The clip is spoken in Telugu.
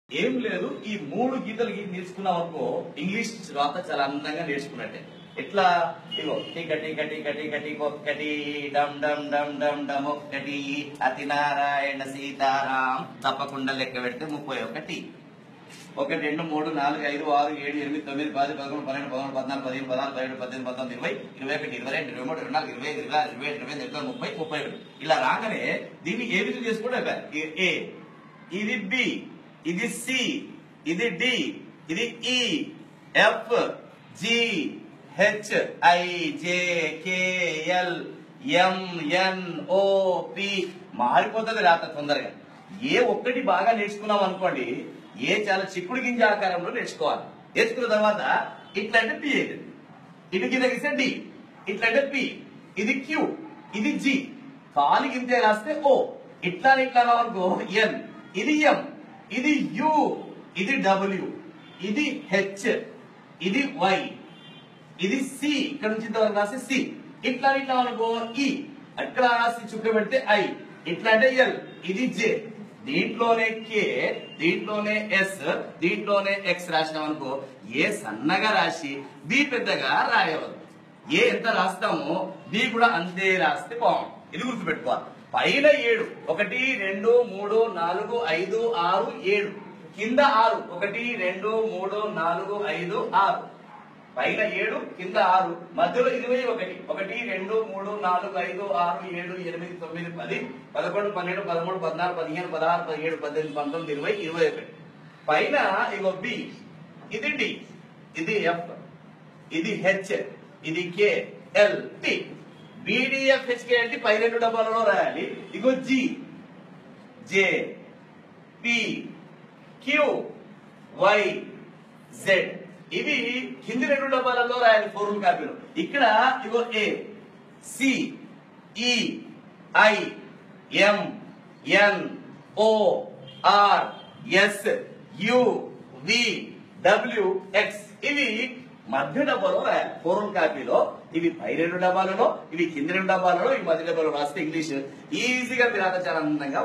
ఏం లేదు, ఈ మూడు గీతలు నేర్చుకున్నాం అనుకో ఇంగ్లీష్ రాత చాలా అందంగా నేర్చుకున్నట్టే. ఎట్లా ఇగో టిక టిక టిక టిక టిక ఒక్కటి డమ్ డమ్ డమ్ డమ్ డమ్ ఒక్కటి అతి నారాయణ సీతారాం తప్పకుండా లెక్క పెడితే 31. 1 2 3 4 5 6 7 8 9 10 11 12 13 14 15 16 17 18 19 20 21 22 23 24 25 26 27 28 29 30 31. ఇలా రాగానే దీన్ని ఏ విధంగా చేసుకుంటే ఏ, ఇది బి, ఇది సి, ఇది డి, ఇది E, F, G, H, I, J, K, L, M, N, O, P మారిపోతుంది రాత తొందరగా. ఏ ఒక్కటి బాగా నేర్చుకున్నాం అనుకోండి, ఏ చాలా చిక్కుడు గింజ ఆకారంలో నేర్చుకోవాలి. నేర్చుకున్న తర్వాత ఇట్లా అంటే పి అవుతుంది, ఇటు కింద గీస్తే డి, ఇట్లా అంటే పి, ఇది క్యూ, ఇది జి, కాలి గింజ రాస్తే ఓ, ఇట్లా ఇట్లా అనుకో ఎన్, ఇది ఎం, ఇది యు, ఇది డబ్ల్యూ, ఇది హెచ్, ఇది వై, ఇది సి, ఇక్కడ నుంచి ఇంతవరకు రాస్తే సి, ఇట్లా ఇట్లా అనుకో ఈ, అక్కడ రాసి చుక్క పెడితే ఐ, ఇట్లా అంటే ఎల్, ఇది జే, దీంట్లోనే కే, దీంట్లోనే ఎస్, దీంట్లోనే ఎక్స్ రాసినాం అనుకో ఏ సన్నగా రాసి బి పెద్దగా రాయవద్దు. ఏ ఎంత రాస్తామో బి కూడా అంతే రాస్తే బాగుంది. ఇది గుర్తుపెట్టుకోవాలి. పైన 7 1 2 3 4 5 6 7, కింద 6 1 2 3 4 5 6, పైన 7 కింద 6, మధ్యలో 21 1 2 3 4 5 6 7 8 9 10 11 12 13 14 15 16 17 18 19 20 21. పైన ఇగో బి, ఇది డి, ఇది ఎఫ్, ఇది హెచ్, ఇది K, L, T. BDF HK అంటే పై 2 డబ్బాలలో రాయాలి. ఇగో G, J, P, Q, Y, Z ఇవి కింది 2 డబ్బాలలో రాయాలి ఫోర్ములా కాపీలో. ఇక్కడ ఇగో A, C, E, I, M, N, O, R, S, U, V, W, X ఇవి మధ్య డబ్బాలో రాయాలి ఫోర్ములా కాపీలో. ఇవి పై 2 డబ్బాలలో, ఇవి కింది 2 డబ్బాలలో, ఇవి మధ్య డబ్బాలో రాస్తే ఇంగ్లీష్ ఈజీగా మీరు చాలా అందంగా